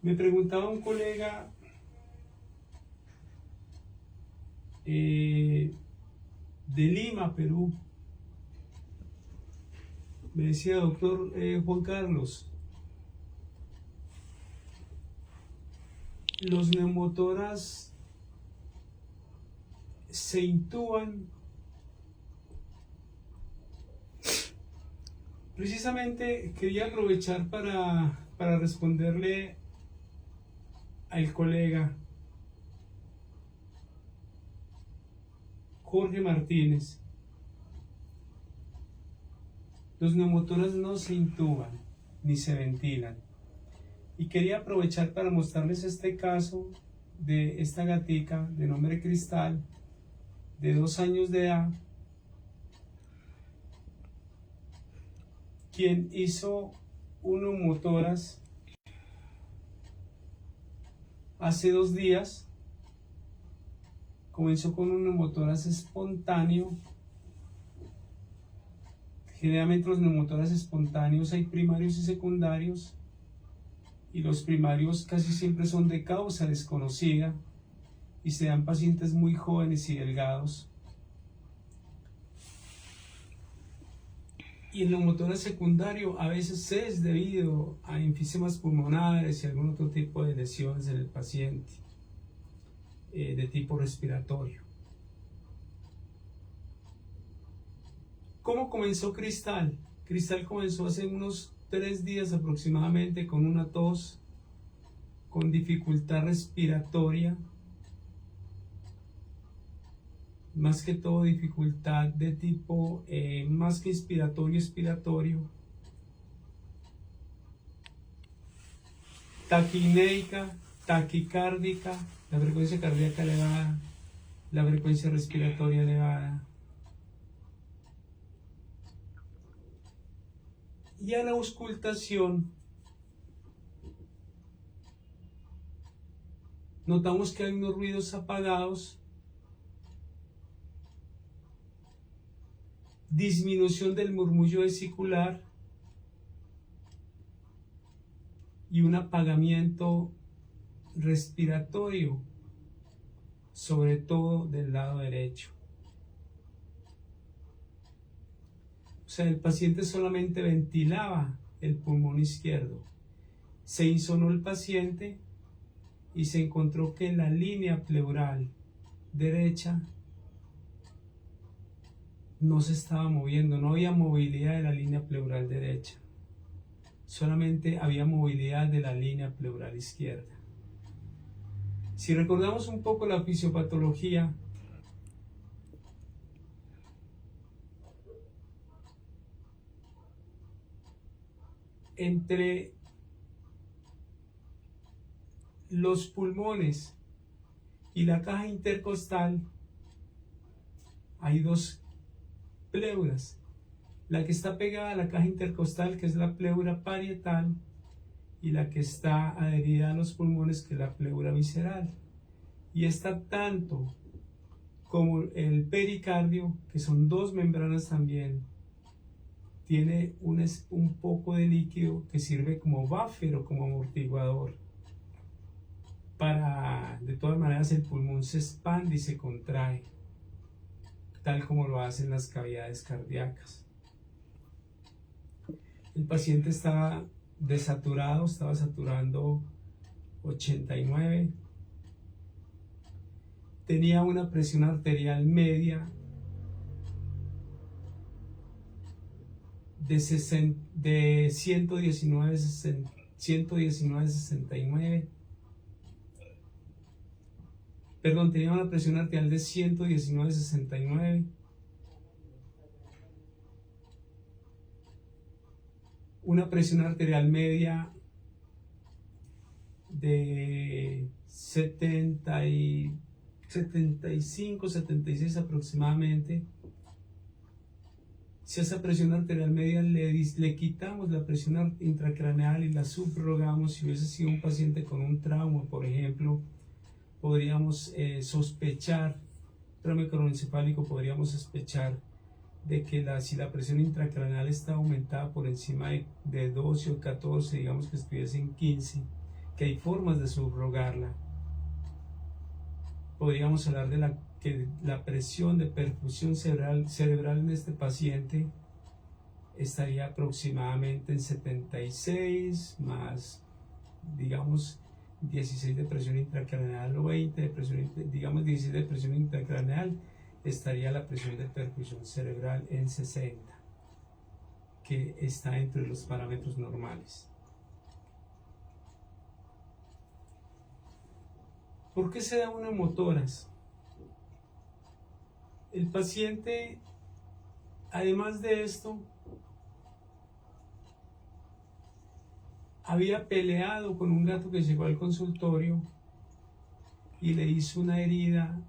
Me preguntaba un colega de Lima, Perú. Me decía, doctor Juan Carlos, los neumotoras se intuban. Precisamente quería aprovechar para responderle al colega Jorge Martínez. Los neumotoras no se intuban ni se ventilan. Y quería aprovechar para mostrarles este caso de esta gatica de nombre Cristal, de 2 años de edad, quien hizo un neumotoras hace 2 días. Comenzó con un neumotoras espontáneo. Generalmente los neumotoras espontáneos hay primarios y secundarios, y los primarios casi siempre son de causa desconocida y se dan pacientes muy jóvenes y delgados. Y el neumotoras secundario a veces es debido a enfisema pulmonares y algún otro tipo de lesiones en el paciente de tipo respiratorio. ¿Cómo comenzó Cristal? Cristal comenzó hace unos 3 días aproximadamente con una tos, con dificultad respiratoria, más que todo dificultad de tipo más que expiratorio, taquipnéica, taquicárdica, la frecuencia cardíaca elevada, la frecuencia respiratoria elevada. Y a la auscultación notamos que hay unos ruidos apagados, disminución del murmullo vesicular y un apagamiento respiratorio, sobre todo del lado derecho. O sea, el paciente solamente ventilaba el pulmón izquierdo. Se insonó el paciente y se encontró que la línea pleural derecha no se estaba moviendo, no había movilidad de la línea pleural derecha, solamente había movilidad de la línea pleural izquierda. Si recordamos un poco la fisiopatología, entre los pulmones y la caja intercostal hay 2 pleuras. La que está pegada a la caja intercostal, que es la pleura parietal, y la que está adherida a los pulmones, que es la pleura visceral. Y está tanto como el pericardio, que son 2 membranas también, tiene un poco de líquido que sirve como buffer o como amortiguador. De todas maneras, el pulmón se expande y se contrae, tal como lo hacen las cavidades cardíacas. El paciente estaba desaturado, estaba saturando 89, tenía una presión arterial media de 119/69, perdón, tenía una presión arterial de 119/69, una presión arterial media de 75, 76 aproximadamente. Si a esa presión arterial media le quitamos la presión intracraneal y la subrogamos, si hubiese sido un paciente con un trauma, por ejemplo, podríamos sospechar, trauma cronioencefálico, podríamos sospechar de que si la presión intracraneal está aumentada por encima de 12 o 14, digamos que estuviese en 15, que hay formas de subrogarla. Podríamos hablar de que la presión de perfusión cerebral en este paciente estaría aproximadamente en 76 más, digamos, 16 de presión intracraneal o 20 de presión, digamos 16 de presión intracraneal, estaría la presión de perfusión cerebral en 60, que está entre los parámetros normales. ¿Por qué se da un hemotórax? El paciente, además de esto, había peleado con un gato que llegó al consultorio y le hizo una herida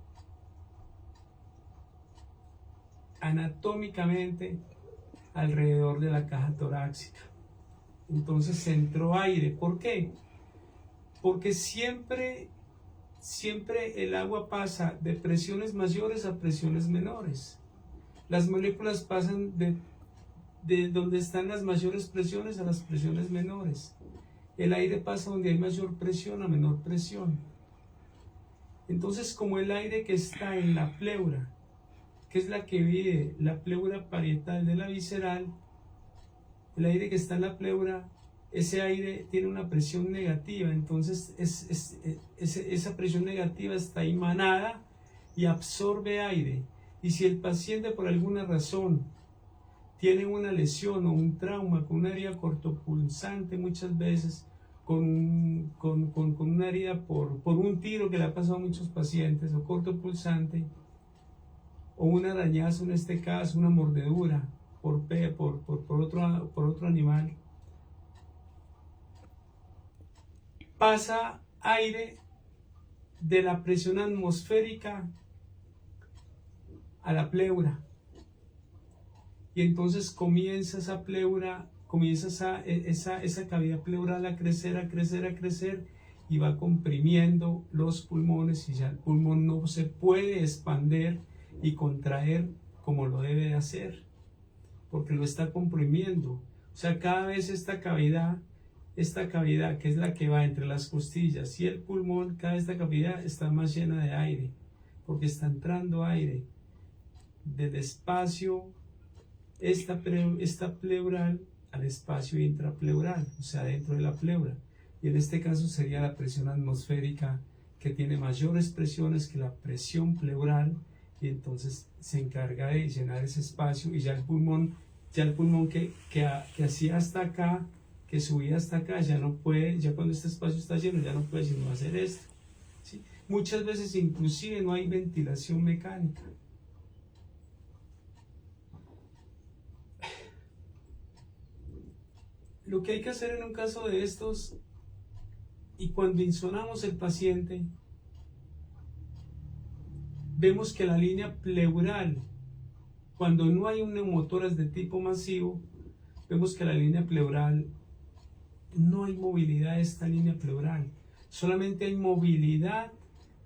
anatómicamente alrededor de la caja torácica. Entonces entró aire. ¿Por qué? Porque siempre el agua pasa de presiones mayores a presiones menores. Las moléculas pasan de donde están las mayores presiones a las presiones menores. El aire pasa donde hay mayor presión a menor presión. Entonces, como el aire que está en la pleura, que es la que vive la pleura parietal de la visceral, el aire que está en la pleura, ese aire tiene una presión negativa, entonces esa presión negativa está emanada y absorbe aire. Y si el paciente por alguna razón tiene una lesión o un trauma con una herida cortopulsante, muchas veces con una herida por un tiro que le ha pasado a muchos pacientes, o cortopulsante, o un arañazo en este caso, una mordedura por otro animal, pasa aire de la presión atmosférica a la pleura. Y entonces comienza esa pleura, comienza esa cavidad pleural a crecer y va comprimiendo los pulmones, y ya el pulmón no se puede expander y contraer como lo debe de hacer, porque lo está comprimiendo. O sea, cada vez esta cavidad que es la que va entre las costillas y el pulmón, cada vez esta cavidad está más llena de aire, porque está entrando aire del espacio esta pleural al espacio intrapleural, o sea, dentro de la pleura. Y en este caso sería la presión atmosférica, que tiene mayores presiones que la presión pleural, y entonces se encarga de llenar ese espacio, y ya el pulmón que hacía hasta acá, que subía hasta acá, ya no puede, ya cuando este espacio está lleno, ya no puede sino hacer esto, ¿sí? Muchas veces inclusive no hay ventilación mecánica. Lo que hay que hacer en un caso de estos, y cuando insonamos el paciente, vemos que la línea pleural, cuando no hay un neumotórax de tipo masivo, vemos que la línea pleural, no hay movilidad de esta línea pleural, solamente hay movilidad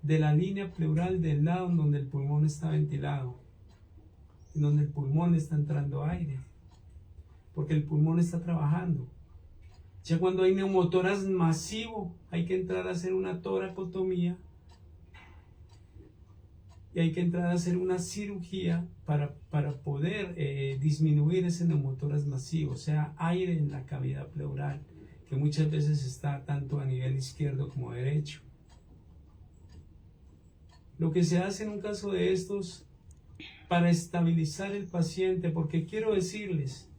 de la línea pleural del lado en donde el pulmón está ventilado, en donde el pulmón está entrando aire, porque el pulmón está trabajando. Ya cuando hay neumotórax masivo, hay que entrar a hacer una toracotomía y hay que entrar a hacer una cirugía para poder disminuir ese neumotórax masivo, o sea, aire en la cavidad pleural, que muchas veces está tanto a nivel izquierdo como derecho. Lo que se hace en un caso de estos para estabilizar el paciente, porque quiero decirles,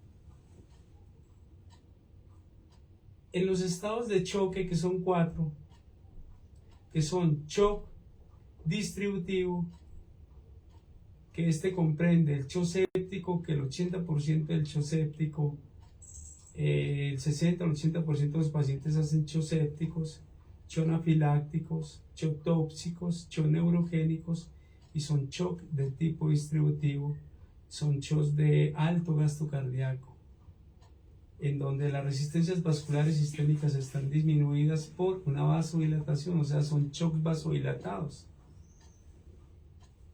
en los estados de choque, que son 4, que son shock distributivo, que comprende el shock séptico, que el 80% del shock séptico, el 60 al 80% de los pacientes hacen shock sépticos, shock anafilácticos, shock tóxicos, shock neurogénicos, y son shock de tipo distributivo, son shocks de alto gasto cardíaco, en donde las resistencias vasculares sistémicas están disminuidas por una vasodilatación, o sea, son shocks vasodilatados.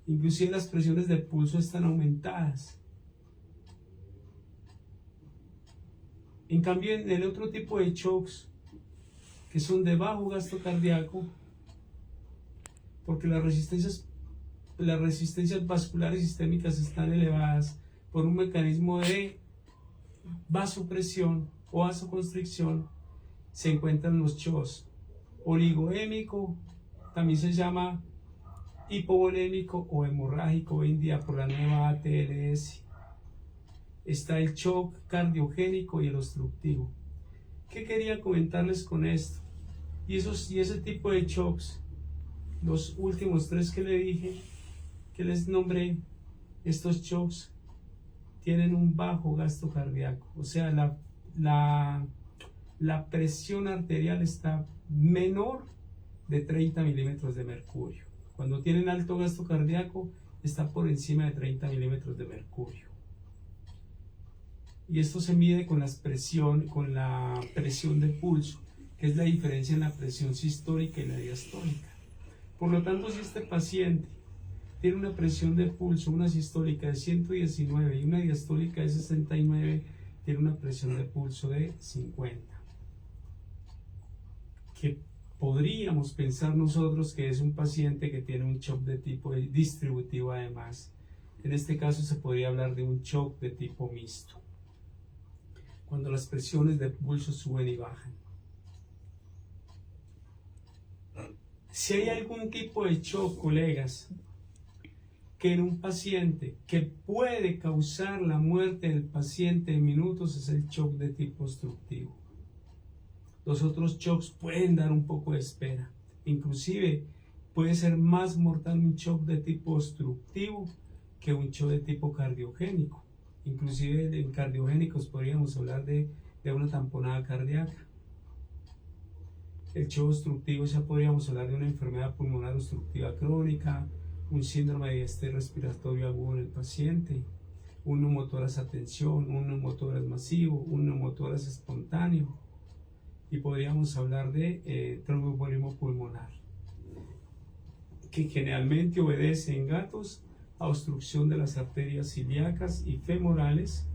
Inclusive las presiones de pulso están aumentadas. En cambio, en el otro tipo de shocks, que son de bajo gasto cardíaco, porque las resistencias vasculares sistémicas están elevadas por un mecanismo de vasopresión o vasoconstricción. Se encuentran los CHOs oligoémico, también se llama hipovolémico o hemorrágico hoy en día por la nueva ATLS. Está el shock cardiogénico y el obstructivo. ¿Qué quería comentarles con esto? Y ese tipo de shocks, los últimos tres que le dije, que les nombré, estos shocks tienen un bajo gasto cardíaco, o sea, la presión arterial está menor de 30 milímetros de mercurio. Cuando tienen alto gasto cardíaco, está por encima de 30 milímetros de mercurio. Y esto se mide con la presión de pulso, que es la diferencia en la presión sistólica y la diastólica. Por lo tanto, si este paciente tiene una presión de pulso, una sistólica de 119 y una diastólica de 69, tiene una presión de pulso de 50. Que podríamos pensar nosotros que es un paciente que tiene un shock de tipo distributivo además. En este caso se podría hablar de un shock de tipo mixto, cuando las presiones de pulso suben y bajan. Si hay algún tipo de shock, colegas, que en un paciente que puede causar la muerte del paciente en minutos, es el shock de tipo obstructivo. Los otros shocks pueden dar un poco de espera. Inclusive puede ser más mortal un shock de tipo obstructivo que un shock de tipo cardiogénico. Inclusive en cardiogénicos podríamos hablar de una tamponada cardíaca. El shock obstructivo ya podríamos hablar de una enfermedad pulmonar obstructiva crónica, un síndrome de estrés respiratorio agudo en el paciente, un neumotórax a tensión, un neumotórax masivo, un neumotórax espontáneo, y podríamos hablar de tromboembolismo pulmonar, que generalmente obedece en gatos a obstrucción de las arterias ilíacas y femorales,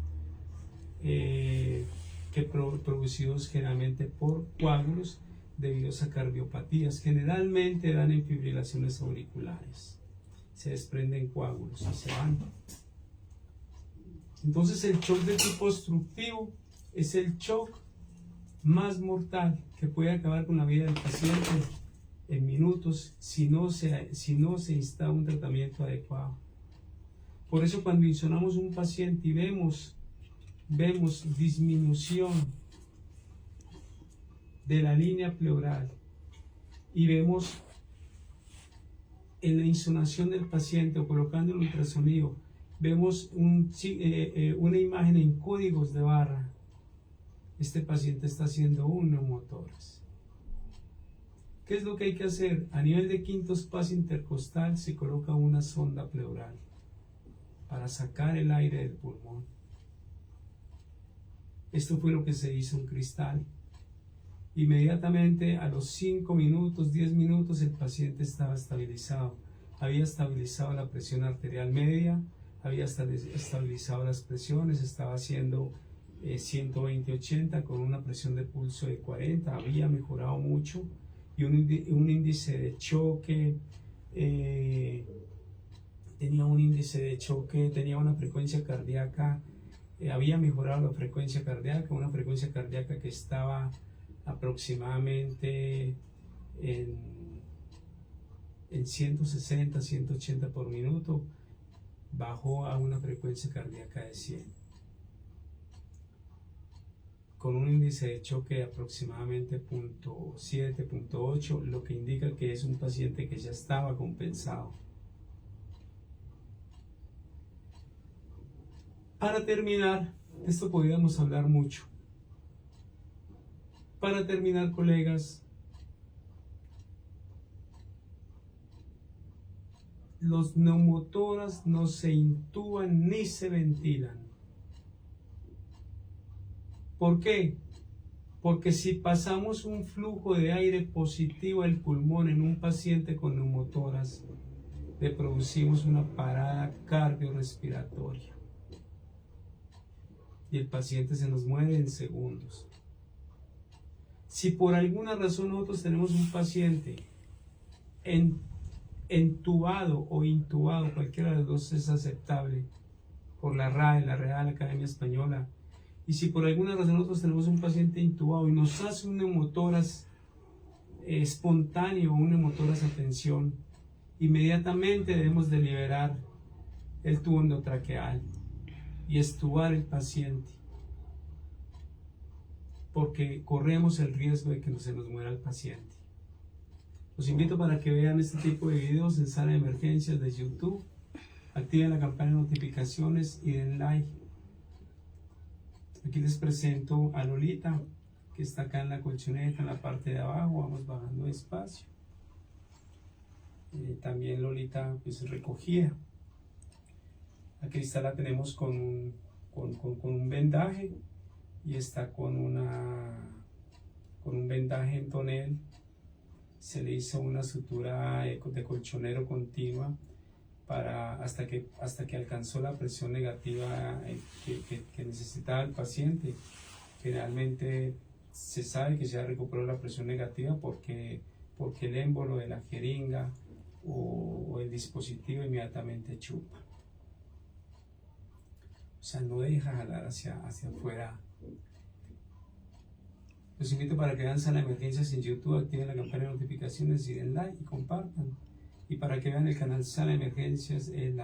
producidos generalmente por coágulos debido a cardiopatías. Generalmente dan en fibrilaciones auriculares, se desprenden coágulos y se van. Entonces el shock de tipo obstructivo es el shock más mortal que puede acabar con la vida del paciente en minutos si no se instala un tratamiento adecuado. Por eso cuando insonamos un paciente y vemos disminución de la línea pleural y vemos en la insonación del paciente o colocando el ultrasonido, vemos una imagen en códigos de barra, este paciente está haciendo un neumotórax. ¿Qué es lo que hay que hacer? A nivel de quinto espacio intercostal se coloca una sonda pleural para sacar el aire del pulmón. Esto fue lo que se hizo en Cristal. Inmediatamente a los 5 minutos, 10 minutos, el paciente estaba estabilizado. Había estabilizado la presión arterial media, había estabilizado las presiones, estaba haciendo 120-80 con una presión de pulso de 40, había mejorado mucho, y un índice de choque, tenía una frecuencia cardíaca, había mejorado la frecuencia cardíaca, una frecuencia cardíaca que estaba aproximadamente en 160, 180 por minuto, bajó a una frecuencia cardíaca de 100. Con un índice de choque de aproximadamente 0.7, 0.8, lo que indica que es un paciente que ya estaba compensado. Para terminar, de esto podríamos hablar mucho. Para terminar, colegas, los neumotórax no se intuban ni se ventilan. ¿Por qué? Porque si pasamos un flujo de aire positivo al pulmón en un paciente con neumotórax, le producimos una parada cardiorrespiratoria y el paciente se nos muere en segundos. Si por alguna razón nosotros tenemos un paciente entubado o intubado, cualquiera de los dos es aceptable por la RAE, la Real Academia Española, y si por alguna razón nosotros tenemos un paciente intubado y nos hace un neumotórax espontáneo o un neumotórax a tensión, inmediatamente debemos de liberar el tubo endotraqueal y extubar el paciente, porque corremos el riesgo de que se nos muera el paciente. Los invito para que vean este tipo de videos en Sala de Emergencias de YouTube, activen la campana de notificaciones y den like. Aquí les presento a Lolita, que está acá en la colchoneta, en la parte de abajo. Vamos bajando despacio. También Lolita pues recogida. A Cristal la tenemos con un vendaje y está con un vendaje en tonel. Se le hizo una sutura de colchonero continua hasta que alcanzó la presión negativa que necesitaba el paciente. Generalmente se sabe que ya recuperó la presión negativa porque el émbolo de la jeringa o el dispositivo inmediatamente chupa. O sea, no deja jalar hacia afuera. Los invito para que vean Sala de Emergencias en YouTube, activen la campana de notificaciones y den like y compartan. Y para que vean el canal Sala de Emergencias, el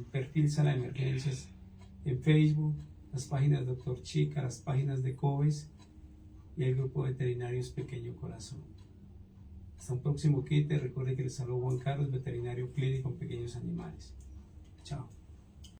perfil Sala de Emergencias en Facebook, las páginas Dr. Chica, las páginas de COVES y el grupo de veterinarios Pequeño Corazón. Hasta un próximo kit. Recuerde que les saludo Juan Carlos, veterinario clínico en pequeños animales. Chao.